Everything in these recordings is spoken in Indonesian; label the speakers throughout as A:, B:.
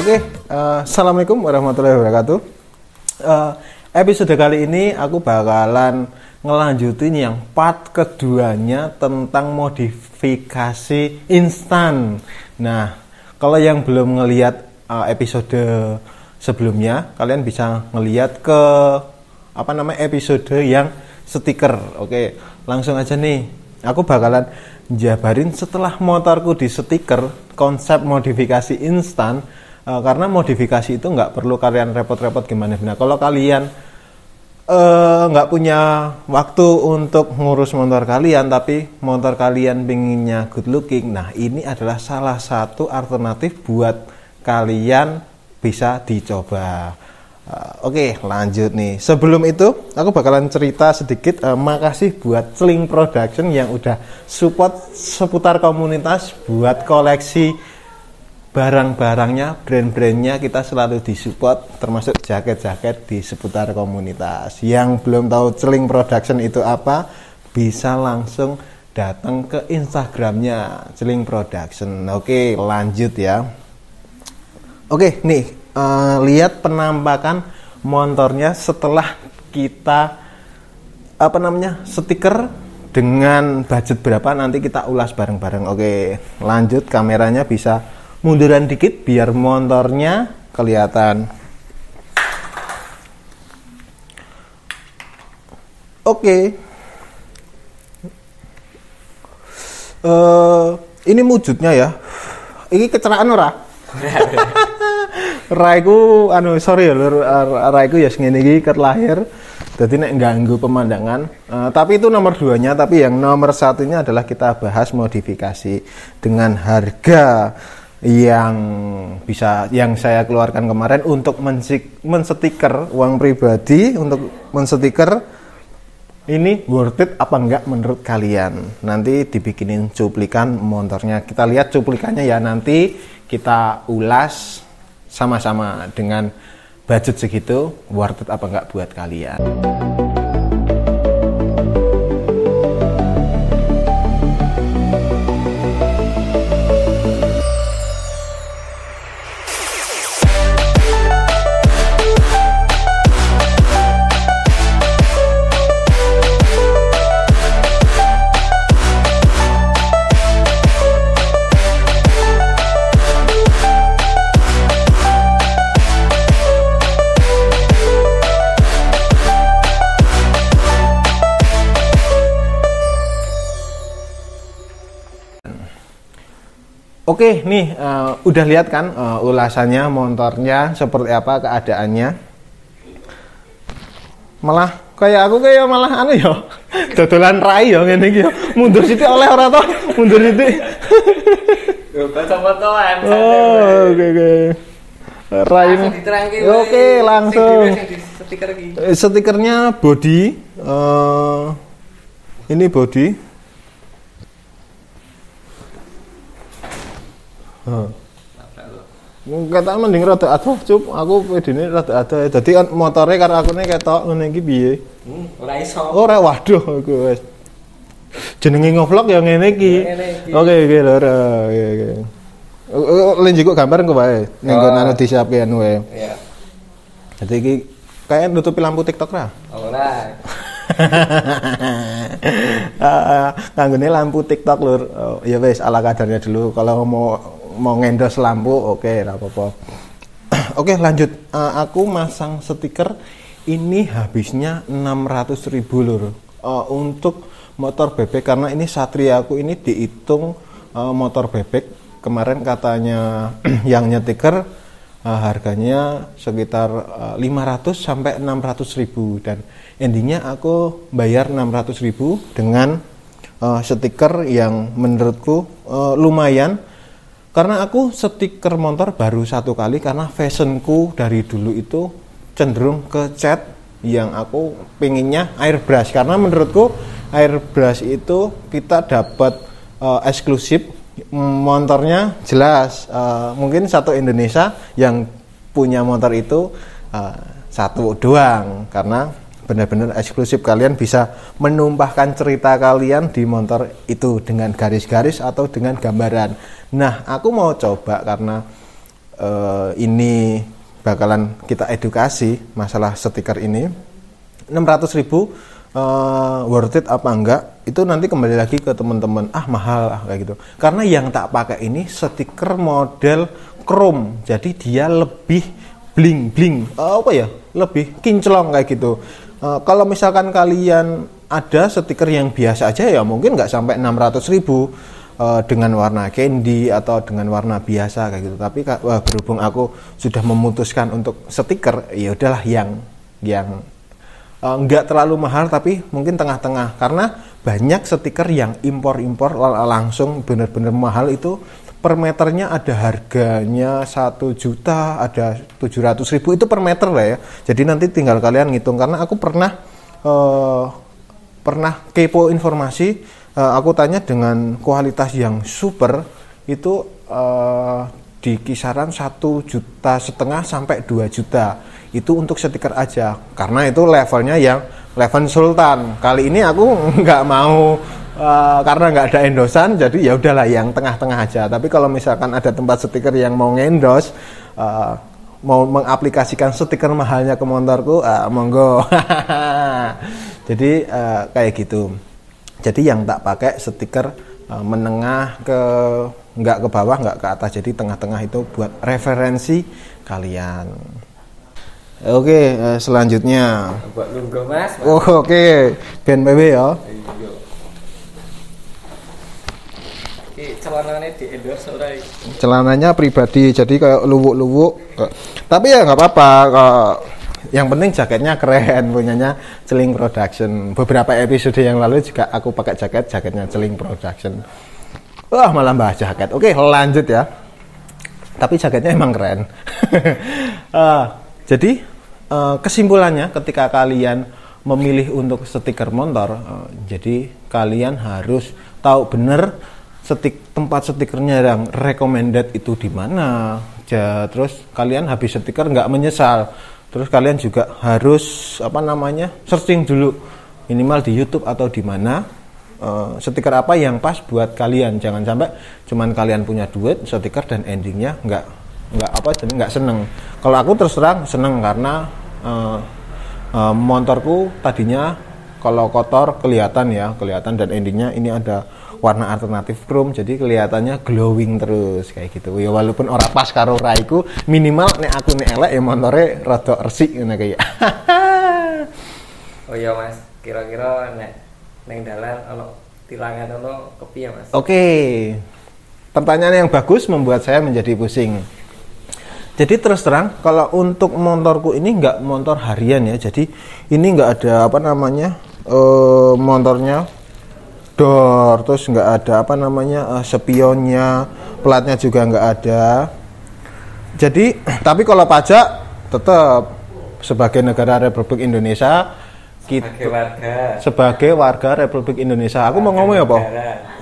A: Oke, assalamualaikum warahmatullahi wabarakatuh. Episode kali ini aku bakalan ngelanjutin yang part keduanya tentang modifikasi instan. Nah, kalau yang belum ngelihat episode sebelumnya, kalian bisa ngelihat ke episode yang stiker. Oke, langsung aja nih. Aku bakalan jabarin setelah motorku di stiker konsep modifikasi instan. Karena modifikasi itu nggak perlu kalian repot-repot gimana. Kalau kalian nggak punya waktu untuk ngurus motor kalian, tapi motor kalian pinginnya good looking, nah ini adalah salah satu alternatif buat kalian bisa dicoba. Oke, lanjut nih. Sebelum itu aku bakalan cerita sedikit. Makasih buat Sling Production yang udah support seputar komunitas buat koleksi barang-barangnya, brand-brandnya kita selalu disupport, termasuk jaket-jaket di seputar komunitas. Yang belum tahu Sling Production itu apa, bisa langsung datang ke Instagramnya Sling Production. Oke, lanjut ya. Oke, nih lihat penampakan motornya setelah kita stiker dengan budget berapa, nanti kita ulas bareng-bareng. Oke, lanjut, kameranya bisa munduran dikit biar motornya kelihatan. Oke. Ini wujudnya ya. Ini kecelakaan ora? Raiku sorry ya lur, raiku ya ngene iki ket lahir. Jadi nek ganggu pemandangan. Tapi itu nomor 2-nya, tapi yang nomor 1-nya adalah kita bahas modifikasi dengan harga yang saya keluarkan kemarin untuk menstiker uang pribadi, untuk menstiker ini worth it apa enggak menurut kalian. Nanti dibikinin cuplikan motornya, kita lihat cuplikannya ya, nanti kita ulas sama-sama dengan budget segitu worth it apa enggak buat kalian. Oke, nih udah lihat kan ulasannya motornya seperti apa keadaannya. Malah kayak aku malah dodolan rai ya ngene iki ya. Mundur sithik oleh ora to? Mundur sithik.
B: Yo kacamataan.
A: Oh, oke. Rai ini. Oke, langsung.
B: Stiker iki.
A: Stikernya body ini body. Kata mending rada adoh cup, aku pedine rada adoh. Dadi kan motore karo akune ketok ngene iki piye?
B: Ora iso.
A: Ora, waduh aku wis. Jenenge ngevlog ya ngene iki. Oke lur. Oke. Lenjiko gambar engko wae. Ning nggon disiapke anu wae.
B: Iya.
A: Dadi iki kayak nutupi lampu TikTok ra?
B: Ora.
A: Kanggone lampu TikTok lur. Ya wis ala kadarnya dulu. Kalau mau ngendos lampu oke, ora apa-apa. Oke, lanjut. Aku masang stiker ini habisnya 600.000 lur. Untuk motor bebek, karena ini Satria aku ini dihitung motor bebek. Kemarin katanya yang nyetiker harganya sekitar 500 sampai 600.000 dan endingnya aku bayar 600.000 dengan stiker yang menurutku lumayan. Karena aku stiker motor baru 1 kali, karena fashionku dari dulu itu cenderung ke cat yang aku pengennya airbrush. Karena menurutku airbrush itu kita dapat eksklusif, motornya jelas. Mungkin satu Indonesia yang punya motor itu satu doang, karena benar-benar eksklusif. Kalian bisa menumpahkan cerita kalian di motor itu dengan garis-garis atau dengan gambaran. Nah, aku mau coba karena ini bakalan kita edukasi masalah stiker ini. 600.000 worth it apa enggak, itu nanti kembali lagi ke teman-teman, mahal kayak gitu. Karena yang tak pakai ini stiker model chrome, jadi dia lebih bling lebih kinclong kayak gitu. Kalau misalkan kalian ada stiker yang biasa aja ya mungkin nggak sampai 600.000 dengan warna candy atau dengan warna biasa kayak gitu. Tapi berhubung aku sudah memutuskan untuk stiker, ya udahlah yang nggak terlalu mahal tapi mungkin tengah-tengah, karena banyak stiker yang impor langsung bener-bener mahal, itu per meternya ada harganya 1 juta, ada 700.000 itu per meter lah ya. Jadi nanti tinggal kalian ngitung, karena aku pernah kepo informasi, aku tanya dengan kualitas yang super itu di kisaran 1,5 juta sampai 2 juta. Itu untuk stiker aja, karena itu levelnya yang level sultan. Kali ini aku nggak mau karena nggak ada endosan, jadi ya udahlah yang tengah-tengah aja. Tapi kalau misalkan ada tempat stiker yang mau ngendos, mau mengaplikasikan stiker mahalnya ke motorku, monggo. Jadi kayak gitu. Jadi yang tak pakai stiker menengah nggak ke bawah, nggak ke atas, jadi tengah-tengah, itu buat referensi kalian. Oke, selanjutnya.
B: Buat lungguh Mas.
A: Oke. BNPB ya.
B: Iya. Iki celananya di endorse ora iki?
A: Celananya pribadi, jadi kayak luwuk-luwuk. Tapi ya nggak apa-apa. Yang penting jaketnya keren, punyanya Celing Production. Beberapa episode yang lalu juga aku pakai jaketnya Celing Production. Wah, malah bahas jaket. Oke, lanjut ya. Tapi jaketnya emang keren. Jadi kesimpulannya, ketika kalian memilih untuk stiker motor, jadi kalian harus tahu benar tempat stikernya yang recommended itu di mana. Terus kalian habis stiker nggak menyesal. Terus kalian juga harus searching dulu minimal di YouTube atau di mana stiker apa yang pas buat kalian. Jangan sampai cuman kalian punya duit stiker dan endingnya nggak seneng. Kalau aku terus terang seneng, karena motorku tadinya kalau kotor kelihatan dan endingnya ini ada warna alternatif chrome, jadi kelihatannya glowing terus kayak gitu ya. Walaupun ora pas karo raiku, minimal nek aku nek elek ya motore rada resik ngene kayak.
B: Oh iya Mas, kira-kira nek neng dalan ono tilangan ono kepiye Mas?
A: Oke. Pertanyaan yang bagus membuat saya menjadi pusing. Jadi terus terang, kalau untuk motorku ini nggak motor harian ya, jadi ini nggak ada motornya door, terus nggak ada spionnya, platnya juga nggak ada. Jadi tapi kalau pajak tetap sebagai negara Republik Indonesia, sebagai warga Republik Indonesia. Aku mau ngomong apa?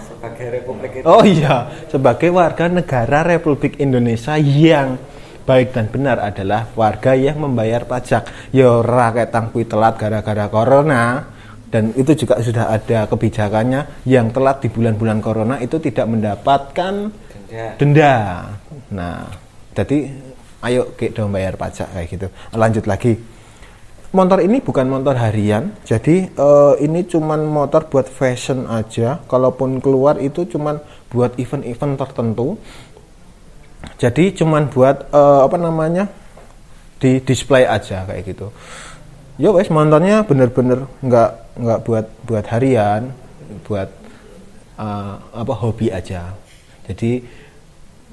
B: Sebagai Republik itu.
A: Oh iya, sebagai warga negara Republik Indonesia yang baik dan benar adalah warga yang membayar pajak. Ya ora ketang kuwi telat gara-gara corona, dan itu juga sudah ada kebijakannya, yang telat di bulan-bulan corona itu tidak mendapatkan denda. Nah, jadi ayo kita bayar pajak kayak gitu. Lanjut lagi. Motor ini bukan motor harian, jadi ini cuman motor buat fashion aja. Kalaupun keluar itu cuman buat event-event tertentu. Jadi cuman buat di display aja kayak gitu. Yo wes, motornya bener-bener nggak buat harian, buat hobi aja. Jadi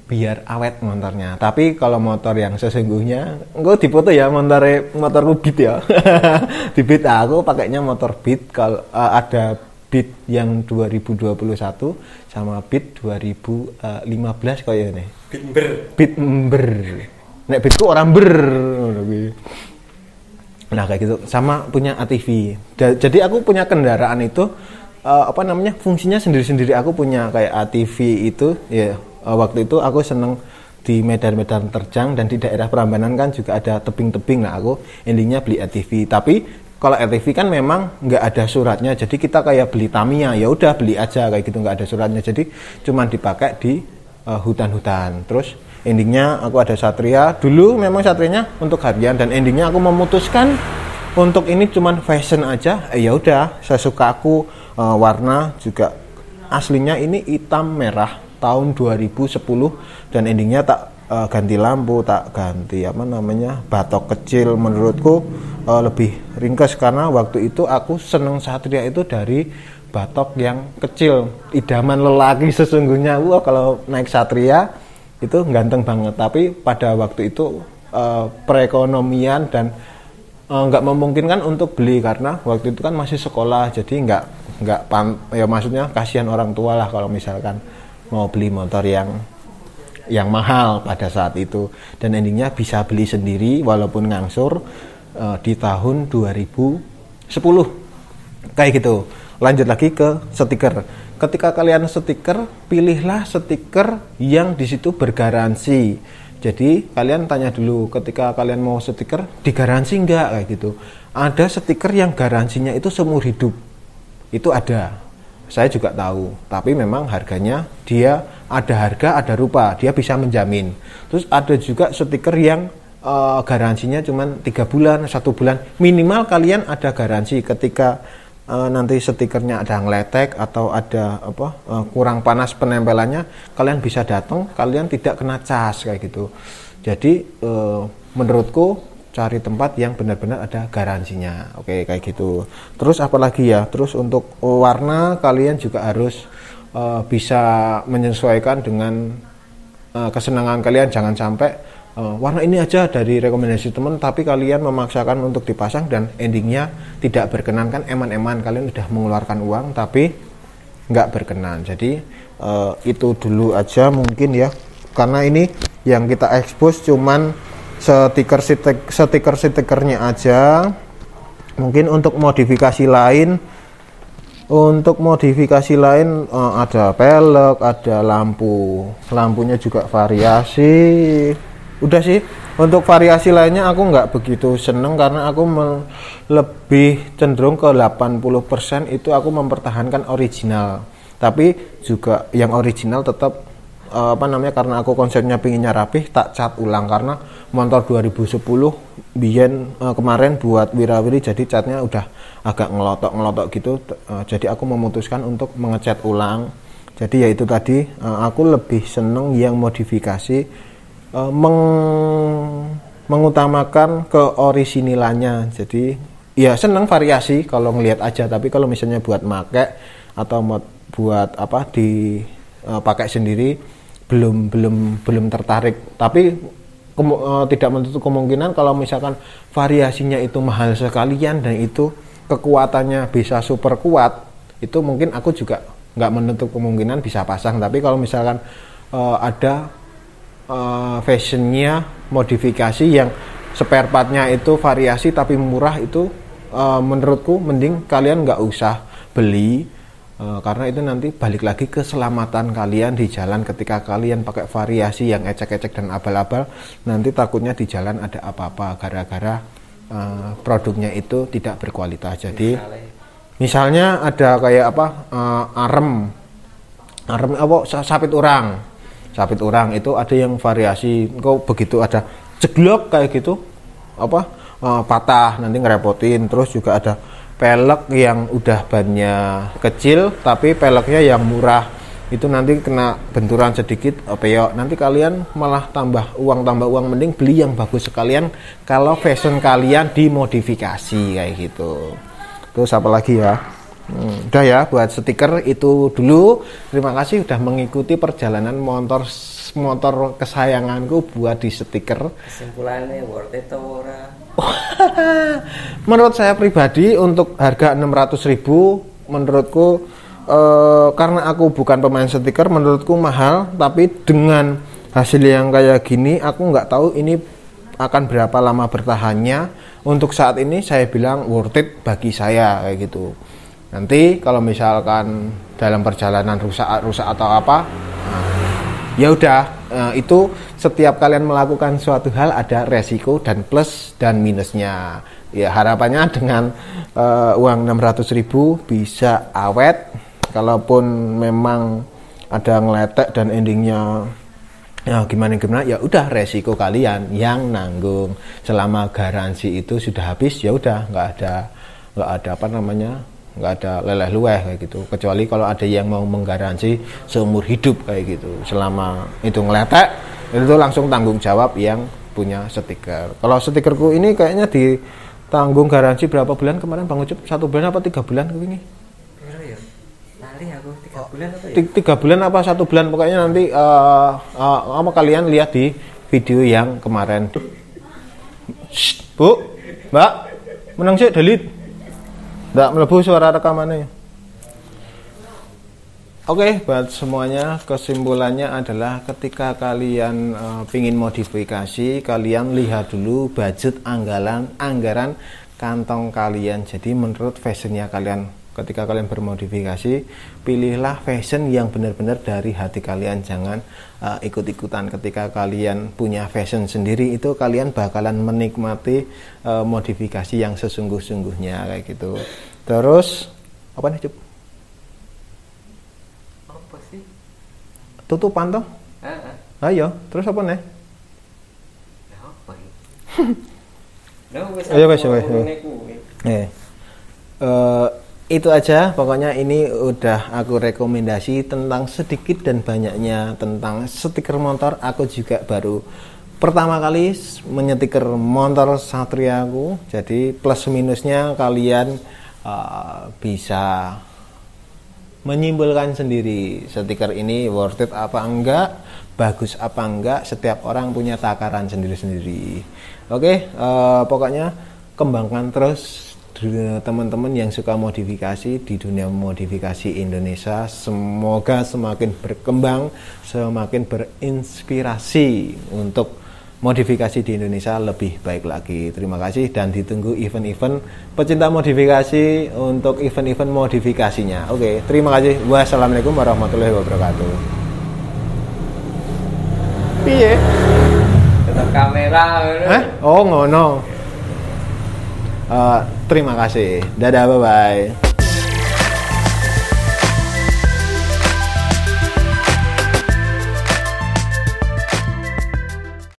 A: biar awet motornya. Tapi kalau motor yang sesungguhnya, gue dipoto ya motorku Beat ya. Di Beat aku pakainya motor Beat. Kalau ada Beat yang 2021 sama Beat 2015 kayak ini. Beat ember. Nek Beatku orang ber. Nah kayak gitu. Sama punya ATV. Jadi aku punya kendaraan itu fungsinya sendiri-sendiri. Aku punya kayak ATV itu ya. Waktu itu aku seneng di medan-medan terjang, dan di daerah Prambanan kan juga ada tebing-tebing. Nah aku endingnya beli ATV. Tapi kalau ATV kan memang nggak ada suratnya, jadi kita kayak beli Tamiya, ya udah beli aja kayak gitu, nggak ada suratnya. Jadi cuman dipakai di hutan-hutan. Terus endingnya aku ada Satria. Dulu memang Satrianya untuk harian, dan endingnya aku memutuskan untuk ini cuman fashion aja. Ya udah, saya suka aku warna juga aslinya ini hitam merah tahun 2010, dan endingnya tak ganti lampu, tak ganti batok kecil. Menurutku lebih ringkas, karena waktu itu aku seneng Satria itu dari batok yang kecil, idaman lelaki sesungguhnya. Wah, kalau naik Satria itu ganteng banget. Tapi pada waktu itu perekonomian dan nggak memungkinkan untuk beli, karena waktu itu kan masih sekolah, jadi ya maksudnya kasihan orang tua lah kalau misalkan mau beli motor yang mahal pada saat itu. Dan endingnya bisa beli sendiri walaupun ngangsur di tahun 2010 kayak gitu. Lanjut lagi ke stiker. Ketika kalian stiker, pilihlah stiker yang di situ bergaransi. Jadi kalian tanya dulu, ketika kalian mau stiker, digaransi enggak kayak gitu. Ada stiker yang garansinya itu seumur hidup. Itu ada. Saya juga tahu, tapi memang harganya dia ada harga, ada rupa, dia bisa menjamin. Terus ada juga stiker yang garansinya cuma 3 bulan, 1 bulan. Minimal kalian ada garansi ketika nanti stikernya ada ngeletek atau ada kurang panas penempelannya, kalian bisa datang, kalian tidak kena cas kayak gitu. Jadi menurutku cari tempat yang benar-benar ada garansinya. Oke, kayak gitu. Terus apalagi ya? Terus untuk warna kalian juga harus bisa menyesuaikan dengan kesenangan kalian. Jangan sampai warna ini aja dari rekomendasi teman, tapi kalian memaksakan untuk dipasang dan endingnya tidak berkenan. Kan eman-eman kalian udah mengeluarkan uang tapi nggak berkenan. Jadi itu dulu aja mungkin ya, karena ini yang kita expose cuman stikernya aja. Mungkin untuk modifikasi lain ada pelek, ada lampunya juga variasi. Udah sih, untuk variasi lainnya aku nggak begitu seneng, karena aku lebih cenderung ke 80% itu aku mempertahankan original. Tapi juga yang original tetap karena aku konsepnya pinginnya rapih, tak cat ulang. Karena motor 2010 kemarin buat wirawiri, jadi catnya udah agak ngelotok gitu. Jadi aku memutuskan untuk mengecat ulang. Jadi ya itu tadi, aku lebih seneng yang modifikasi, mengutamakan keorisinilannya. Jadi ya seneng variasi kalau ngelihat aja, tapi kalau misalnya buat make atau buat pakai sendiri belum tertarik. Tapi tidak menutup kemungkinan kalau misalkan variasinya itu mahal sekalian dan itu kekuatannya bisa super kuat, itu mungkin aku juga nggak menutup kemungkinan bisa pasang. Tapi kalau misalkan ada fashionnya modifikasi yang spare partnya itu variasi tapi murah, itu menurutku mending kalian nggak usah beli, karena itu nanti balik lagi ke keselamatan kalian di jalan. Ketika kalian pakai variasi yang ecek-ecek dan abal-abal, nanti takutnya di jalan ada apa-apa gara-gara produknya itu tidak berkualitas. Jadi misalnya ada kayak arem sapit orang itu ada yang variasi, kok begitu ada jeglok kayak gitu patah, nanti ngerepotin. Terus juga ada pelek yang udah bannya kecil tapi peleknya yang murah, itu nanti kena benturan sedikit peyok, nanti kalian malah tambah uang, mending beli yang bagus sekalian kalau fashion kalian dimodifikasi kayak gitu. Terus apa lagi ya? Udah ya, buat stiker itu dulu. Terima kasih udah mengikuti perjalanan motor kesayanganku buat di stiker.
B: Kesimpulannya worth it atau ora?
A: Menurut saya pribadi, untuk harga 600.000 menurutku karena aku bukan pemain stiker, menurutku mahal. Tapi dengan hasil yang kayak gini, aku nggak tahu ini akan berapa lama bertahannya. Untuk saat ini saya bilang worth it bagi saya kayak gitu. Nanti kalau misalkan dalam perjalanan rusak atau apa, ya udah, itu setiap kalian melakukan suatu hal ada resiko dan plus dan minusnya. Ya harapannya dengan uang 600.000 bisa awet. Kalaupun memang ada ngeletek dan endingnya Ya gimana ya udah resiko kalian yang nanggung. Selama garansi itu sudah habis ya udah nggak ada apa namanya, nggak ada leleh lueh kayak gitu. Kecuali kalau ada yang mau menggaransi seumur hidup kayak gitu. Selama itu ngeletek itu langsung tanggung jawab yang punya stiker. Kalau stikerku ini kayaknya ditanggung garansi berapa bulan kemarin Bang Ucup? 1 bulan apa 3 bulan ini?
B: Aku 3 bulan apa ya?
A: 3 bulan apa 1 bulan pokoknya nanti apa kalian lihat di video yang kemarin. Shh, Bu, Mbak, menang sih delete. Nggak melebu suara rekamannya. Oke, buat semuanya kesimpulannya adalah ketika kalian pingin modifikasi, kalian lihat dulu budget anggaran kantong kalian. Jadi menurut fashionnya kalian, ketika kalian bermodifikasi, pilihlah fashion yang benar-benar dari hati kalian. Jangan ikut-ikutan. Ketika kalian punya fashion sendiri, itu kalian bakalan menikmati modifikasi yang sesungguh-sungguhnya kayak gitu. Terus apa nih, Cup?
B: Apa sih?
A: Tutupan toh? Ayo, terus apa nih?
B: Apa ya?
A: Wes. Itu aja, pokoknya ini udah aku rekomendasi tentang sedikit dan banyaknya tentang stiker motor. Aku juga baru pertama kali menyetiker motor Satria aku, jadi plus minusnya kalian bisa menyimpulkan sendiri stiker ini worth it apa enggak, bagus apa enggak. Setiap orang punya takaran sendiri-sendiri. Oke, pokoknya kembangkan terus teman-teman yang suka modifikasi di dunia modifikasi Indonesia. Semoga semakin berkembang, semakin berinspirasi untuk modifikasi di Indonesia lebih baik lagi. Terima kasih dan ditunggu event-event pecinta modifikasi untuk event-event modifikasinya. Oke, terima kasih. Wassalamualaikum warahmatullahi wabarakatuh. Piye?
B: Tetap kamera.
A: Oh ngono. Terima kasih. Dadah, bye-bye.